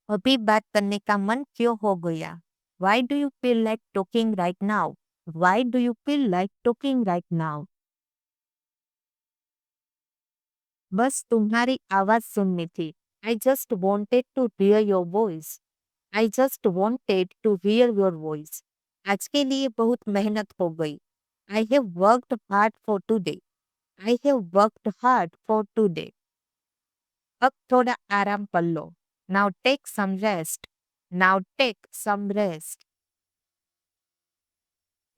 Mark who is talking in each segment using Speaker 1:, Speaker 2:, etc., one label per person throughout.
Speaker 1: अभी बात करने का मन क्यों हो गया? Why do you feel like talking right now? Why do you feel like talking right now? बस तुम्हारी आवाज सुननी थी. I just wanted to hear your voice. I just wanted to hear your voice. आज के लिए बहुत मेहनत हो गई. I have worked hard for today. I have worked hard for today. अब थोड़ा आराम कर लो. Now take some rest. Now take some rest.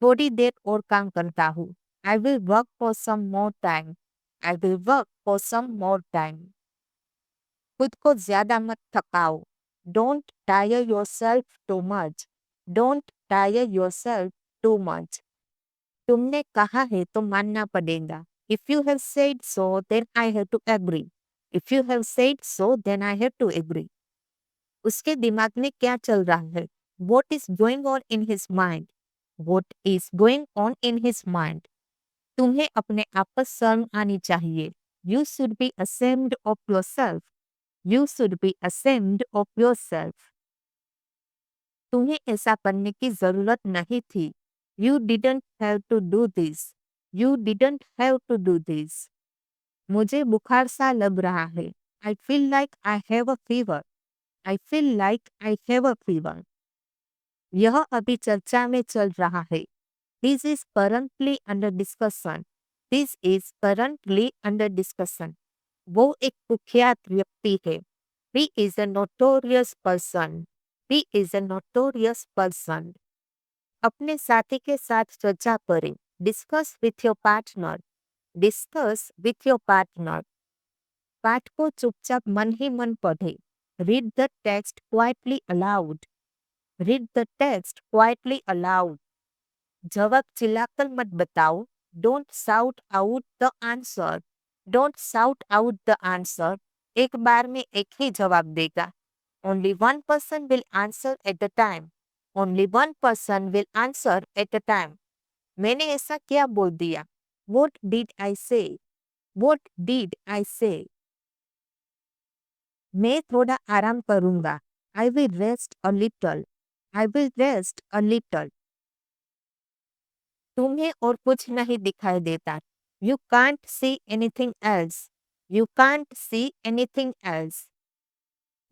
Speaker 1: थोड़ी देर और काम करता हूँ. I will work for some more time. I will work for some more time. खुद को ज्यादा मत थकाओ. Don't tire yourself too much. Don't tire yourself too much. तुमने कहा है तो मानना पड़ेगा. If you have said so, then I have to agree. If you have said so, then I have to agree. उसके दिमाग में क्या चल रहा है? What is going on in his mind? What is going on in his mind? तुम्हें अपने आप पर शर्म आनी चाहिए. You should be ashamed of yourself. You should be ashamed of yourself. तुम्हें ऐसा करने की जरूरत नहीं थी. You didn't have to do this. You didn't have to do this. मुझे बुखार सा लग रहा है. I feel like I have a fever. I feel like I have a fever. यह अभी चर्चा में चल रहा है. This is currently under discussion. This is currently under discussion. वो एक कुख्यात व्यक्ति है. He is a notorious person. He is a notorious person. अपने साथी के साथ चर्चा करें. Discuss with your partner. Discuss with your partner. पाठ को चुपचाप मन ही मन पढ़े. Read the text quietly aloud. Read the text quietly aloud. जवाब चिल्लाकर मत बताओ. Don't shout out the answer. Don't shout out the answer. एक बार में एक ही जवाब देगा. Only one person will answer at a time. Only one person will answer at a time. मैंने ऐसा क्या बोल दिया? What did I say? What did I say? मैं थोड़ा आराम करूंगा. I will rest a little. I will rest a little. तुम्हें और कुछ नहीं दिखाई देता. You can't see anything else. You can't see anything else.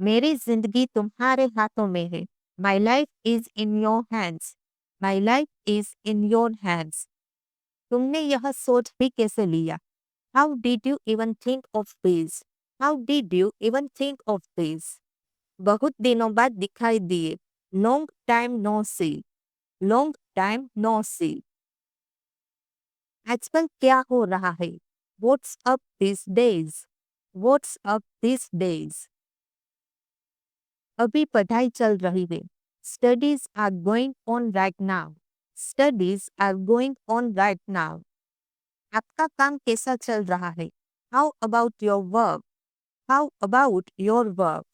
Speaker 1: मेरी जिंदगी तुम्हारे हाथों में है. My life is in your hands. My life is in your hands. तुमने यह सोच भी कैसे लिया? How did you even think of this? How did you even think of this? बहुत दिनों बाद दिखाई दिए. Long time no see. Long time no see. आजकल क्या हो रहा है? What's up these days? What's up these days? अभी पढ़ाई चल रही है. Studies are going on right now. Studies are going on right now. आपका काम कैसा चल रहा है? How about your work? How about your work?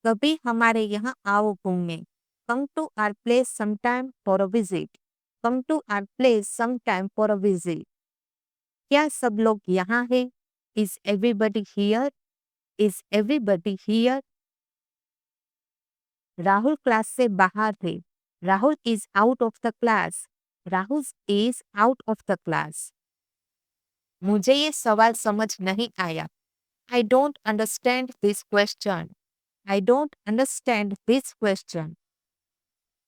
Speaker 1: कभी हमारे यहाँ आओ घूमने. Come to our place sometime for a visit. Come to our place sometime for a visit. क्या सब लोग यहाँ हैं? Is everybody here? Is everybody here? Rahul class से बाहर थे. Rahul is out of the class. Rahul is out of the class. मुझे ये सवाल समझ नहीं आया. I don't understand this question. I don't understand this question.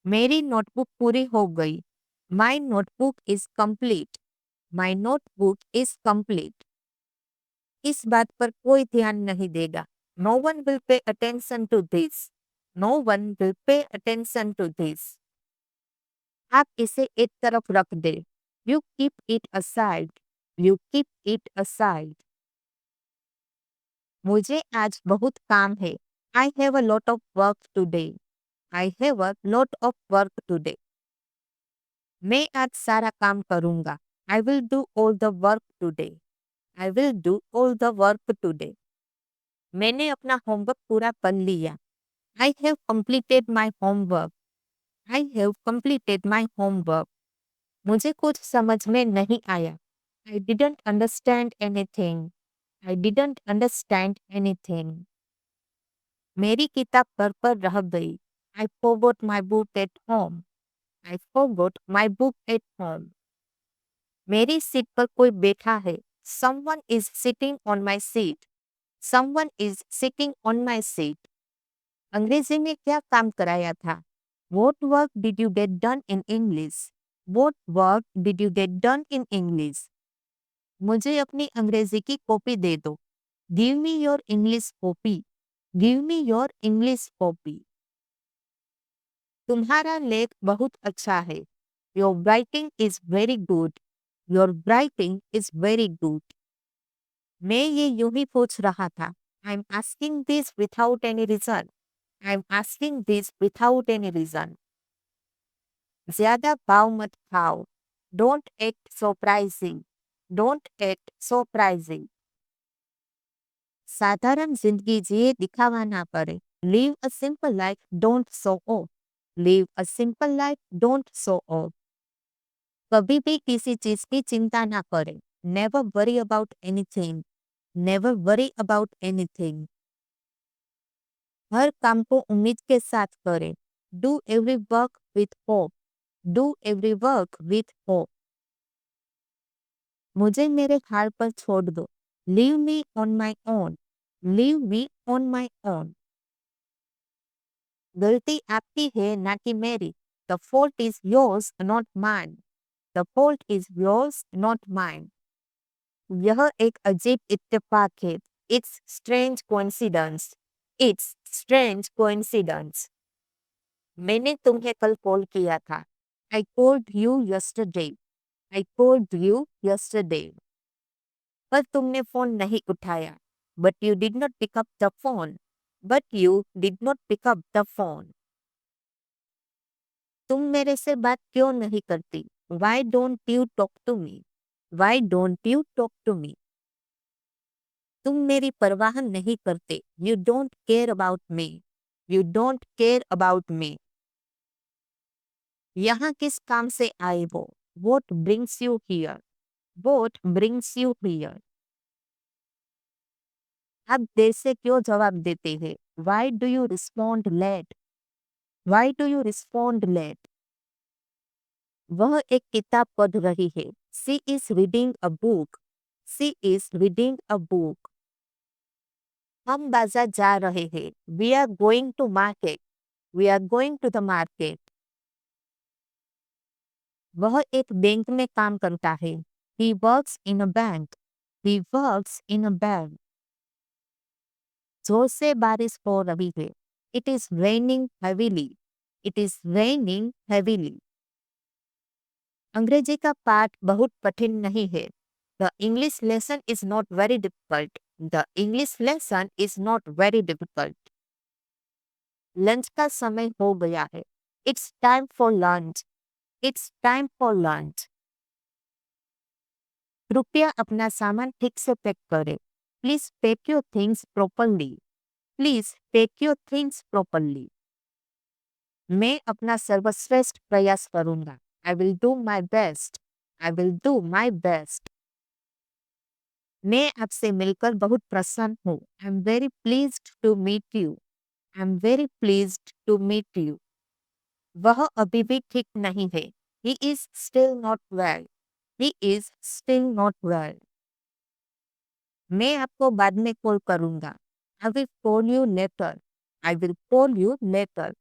Speaker 1: मेरी नोटबुक पूरी हो गई. My notebook is complete. My notebook is complete. इस बात पर कोई ध्यान नहीं देगा. No one will pay attention to this. No one will pay attention to this. आप इसे एक तरफ रख दे. You keep it aside. You keep it aside. मुझे आज बहुत काम है. I have a lot of work today. I have a lot of work today. मैं आज सारा काम करूंगा. I will do all the work today. I will do all the work today. मैंने अपना होमवर्क पूरा कर लिया. I have completed my homework. I have completed my homework. मुझे कुछ समझ में नहीं आया. I didn't understand anything. I didn't understand anything. मेरी किताब घर पर रह गई। I forgot my book at home. I forgot my book at home. मेरी सीट पर कोई बैठा है। Someone is sitting on my seat. Someone is sitting on my seat. अंग्रेजी में क्या काम कराया था? What work did you get done in English? What work did you get done in English? मुझे अपनी अंग्रेजी की कॉपी दे दो। Give me your English copy. Give me your English copy. तुम्हारा लेख बहुत अच्छा है। Your writing is very good. Your writing is very good. मैं ये यूं ही पूछ रहा था। I'm asking this without any reason. I'm asking this without any reason. ज्यादा भाव मत खाओ। Don't act surprising. Don't act surprising. साधारण जिंदगी जिए दिखावा ना करे। Live a simple life. Don't show off. Live a simple life. Don't show off. कभी भी किसी चीज की चिंता ना करें। Never worry about anything. Never worry about anything. हर काम को उम्मीद के साथ करें। Do every work with hope. Do every work with hope. मुझे मेरे हाल पर छोड़ दो। Leave me on my own. Leave me on my own. गलती आपकी है ना कि मेरी। The fault is yours, not mine. The fault is yours, not mine. यह एक अजीब इत्तेफाक है। It's strange coincidence. It's strange coincidence. मैंने तुम्हें कल कॉल किया था। I called you yesterday. I called you yesterday. पर तुमने फोन नहीं उठाया। But you did not pick up the phone. But you did not pick up the phone. तुम मेरे से बात क्यों नहीं करती? Why don't you talk to me? Why don't you talk to me? तुम मेरी परवाह नहीं करते। You don't care about me. You don't care about me. यहाँ किस काम से आए हो? What brings you here? What brings you here? आप देर से क्यों जवाब देते हैं? Why do you respond late? Why do you respond late? वह एक किताब पढ़ रही है। She is reading a book. She is reading a book. हम बाजार जा रहे हैं। We are going to market. We are going to the market. वह एक बैंक में काम करता है। He works in a bank. He works in a bank. जोर से बारिश हो रही है। It is raining heavily. It is raining heavily. अंग्रेजी का पाठ बहुत कठिन नहीं है। The English lesson is not very difficult. The English lesson is not very difficult. Lunch का समय हो गया है। It's time for lunch. It's time for lunch. कृपया अपना सामान ठीक से पैक करें। Please pack your things properly. Please pack your things properly. मैं अपना सर्वश्रेष्ठ प्रयास करूंगा। I will do my best. I will do my best. मैं आपसे मिलकर बहुत प्रसन्न हूँ। I am very pleased to meet you. I am very pleased to meet you. वह अभी भी ठीक नहीं है। He is still not well. He is still not well. मैं आपको बाद में कॉल करूंगा। I will call you later. I will call you later.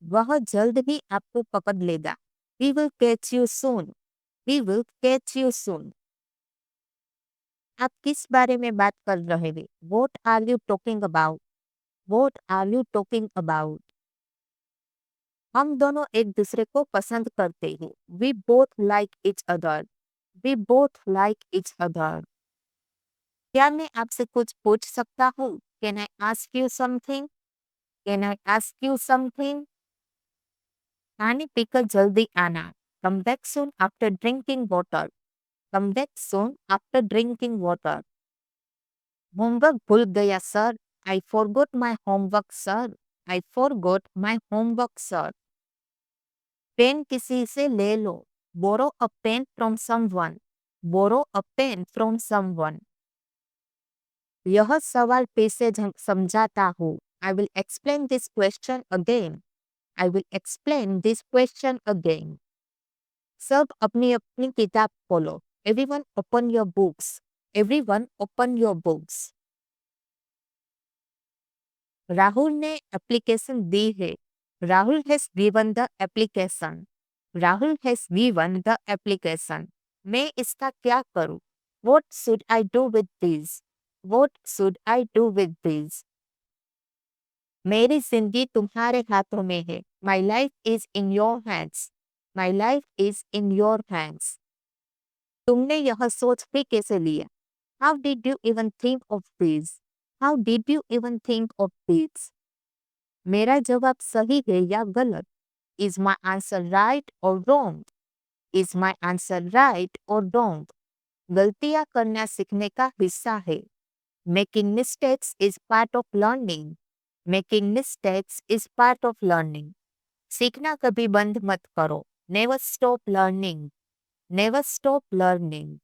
Speaker 1: वह जल्द ही आपको पकड़ लेगा। He will catch you soon. He will catch you soon. आप किस बारे में बात कर रहे हैं? What are you talking about? What are you talking about? हम दोनों एक दूसरे को पसंद करते हैं। We both like each other. We both like each other. क्या मैं आपसे कुछ पूछ सकता हूँ? Can I ask you something? Can I ask you something? पानी पीकर जल्दी आना। Come back soon after drinking water. Come back soon after drinking water. Homework भूल गया sir. I forgot my homework, sir. I forgot my homework, sir. Pen किसी से ले लो। Borrow a pen from someone. Borrow a pen from someone. यह सवाल फिर से समझाता हूँ. I will explain this question again. I will explain this question again. सब अपनी अपनी किताब खोलो. Everyone open your books. Everyone open your books. Rahul ने एप्लीकेशन दी है. Rahul has given the application. Rahul has given the application. मैं इसका क्या करूं? What should I do with this? What should I do with this? मेरी जिंदगी तुम्हारे हाथों में है. My life is in your hands. My life is in your hands. तुमने यह सोच भी कैसे लिया? How did you even think of this? How did you even think of this? मेरा जवाब सही है या गलत? Is my answer right or wrong? Is my answer right or wrong? गलतियां करना सीखने का हिस्सा है. Making mistakes is part of learning. Making mistakes is part of learning. सीखना कभी बंद मत करो. Never stop learning. Never stop learning.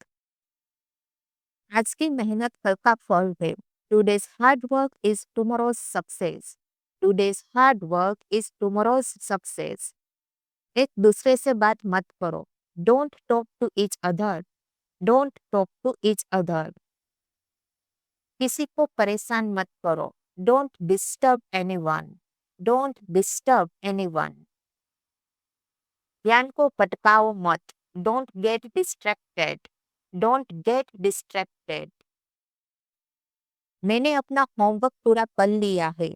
Speaker 1: आज की मेहनत कल का फल है. Today's hard work is tomorrow's success. Today's hard work is tomorrow's success. एक दूसरे से बात मत करो. Don't talk to each other. Don't talk to each other. किसी को परेशान मत करो. Don't disturb anyone. Don't disturb anyone. ध्यान को भटकाओ मत. Don't get distracted. Don't get distracted. मैंने अपना होमवर्क पूरा कर लिया है.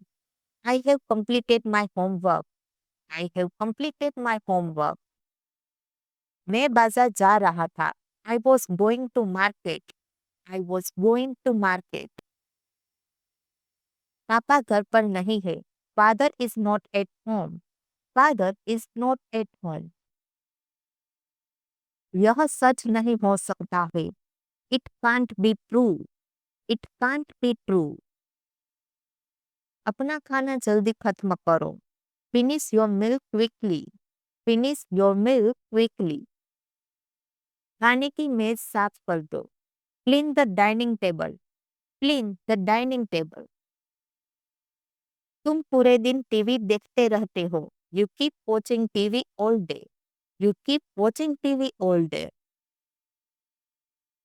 Speaker 1: I have completed my homework. I have completed my homework. मैं बाजार जा रहा था. I was going to market. I was going to market. पापा घर पर नहीं है. Father is not at home. Father is not at home. यह सच नहीं हो सकता है. It can't be true. It can't be true. अपना खाना जल्दी खत्म करो. Finish your meal quickly. Finish your meal quickly. खाने की मेज साफ कर दो. Clean the dining table. Clean the dining table. तुम पूरे दिन टीवी देखते रहते हो. You keep watching TV all day. You keep watching TV all day.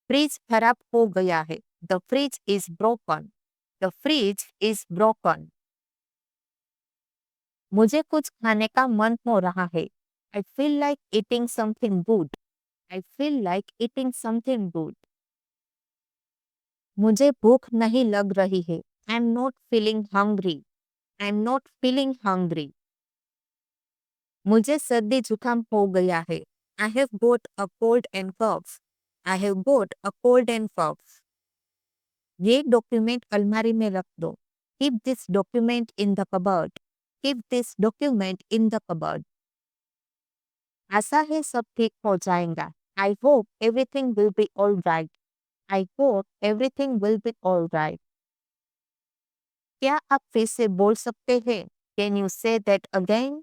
Speaker 1: Fridge खराब हो गया है. The fridge is broken. The fridge is broken. मुझे कुछ खाने का मन हो रहा है. I feel like eating something good. I feel like eating something good. मुझे भूख नहीं लग रही है. I'm not feeling hungry. I'm not feeling hungry. मुझे सर्दी जुकाम हो गया है. I have got a cold and cough. I have got a cold and cough. ये डॉक्यूमेंट अलमारी में रख दो. Keep this document in the cupboard. Keep this document in the cupboard. आशा है सब ठीक हो जाएगा. I hope everything will be all right. I hope everything will be all right. क्या आप फिर से बोल सकते हैं? Can you say that again?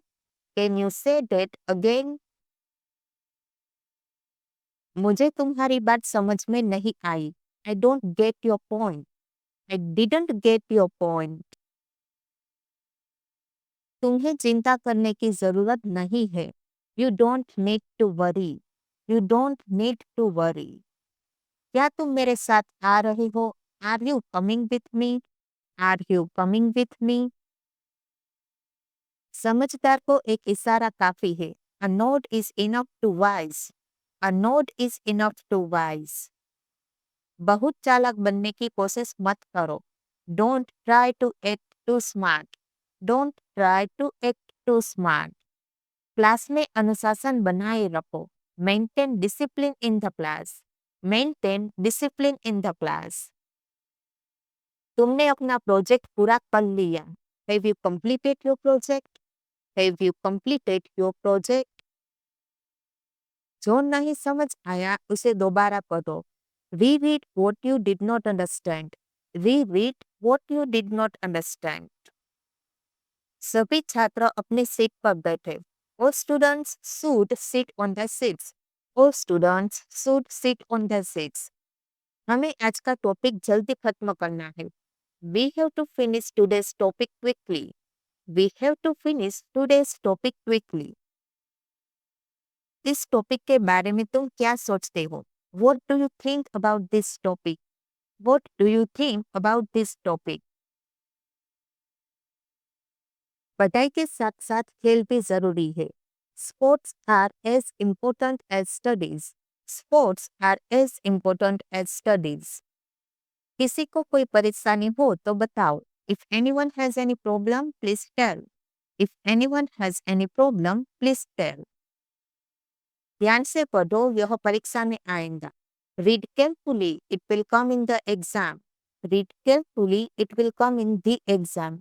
Speaker 1: Can you say that again? मुझे तुम्हारी बात समझ में नहीं आई. I don't get your point. I didn't get your point. तुम्हें चिंता करने की जरूरत नहीं है. You don't need to worry. You don't need to worry. क्या तुम मेरे साथ आ रहे हो? Are you coming with me? Are you coming with me? समझदार को एक इशारा काफी है. A nod is enough to wise. A nod is enough to wise. बहुत चालाक बनने की कोशिश मत करो. Don't try to act too smart. Don't try to act too smart. Class में अनुशासन बनाए रखो. Maintain discipline in the class. Maintain discipline in the class. तुमने अपना प्रोजेक्ट पूरा कर लिया. Have you completed your project? Have you completed your project? जो नहीं समझ आया उसे दोबारा पढ़ो. Reread what you did not understand. Reread what you did not understand. सभी छात्र अपने सीट पर बैठे. All students should sit on their seats. All students should sit on their seats. हमें आज का टॉपिक जल्दी खत्म करना है। We have to finish today's topic quickly. We have to finish today's topic quickly. इस टॉपिक के बारे में तुम क्या सोचते हो? What do you think about this topic? What do you think about this topic? पढ़ाई के साथ साथ खेल भी जरूरी है। Sports are as important as studies. Sports are as important as studies. किसी को कोई परेशानी हो तो बताओ। If anyone has any problem please tell. If anyone has any problem please tell. ध्यान से पढ़ो, यह परीक्षा में आएगा। Read carefully, it will come in the exam. Read carefully, it will come in the exam.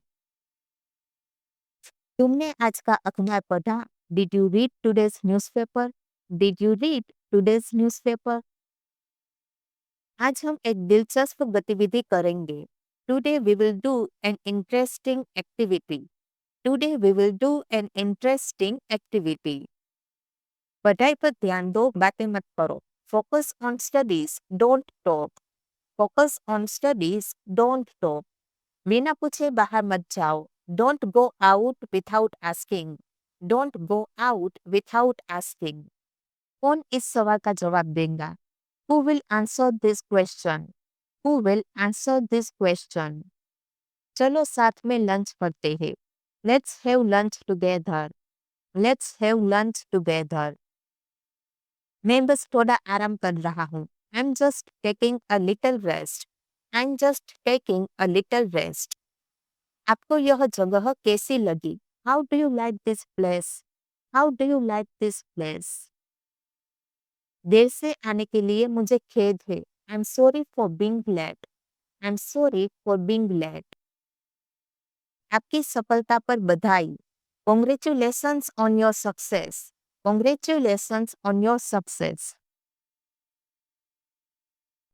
Speaker 1: तुमने आज का अखबार पढ़ा? Did you read today's newspaper? Did you read today's newspaper? आज हम एक दिलचस्प गतिविधि करेंगे। Today we will do an interesting activity. Today we will do an interesting activity. पढ़ाई पर ध्यान दो, बातें मत करो। Focus on studies, don't talk. Focus on studies, don't talk. बिना पूछे बाहर मत जाओ। Don't go out without asking. Don't go out without asking. कौन इस सवाल का जवाब देगा? Who will answer this question? Who will answer this question? चलो साथ में लंच करते हैं। Let's have lunch together. Let's have lunch together. मैं बस थोड़ा आराम कर रहा हूँ। I'm just taking a little rest. I'm just taking a little rest. आपको यह जगह कैसी लगी? How do you like this place? How do you like this place? देर से आने के लिए मुझे खेद है। I am sorry for being late. I am sorry for being late. आपकी सफलता पर बधाई। Congratulations on your success. Congratulations on your success.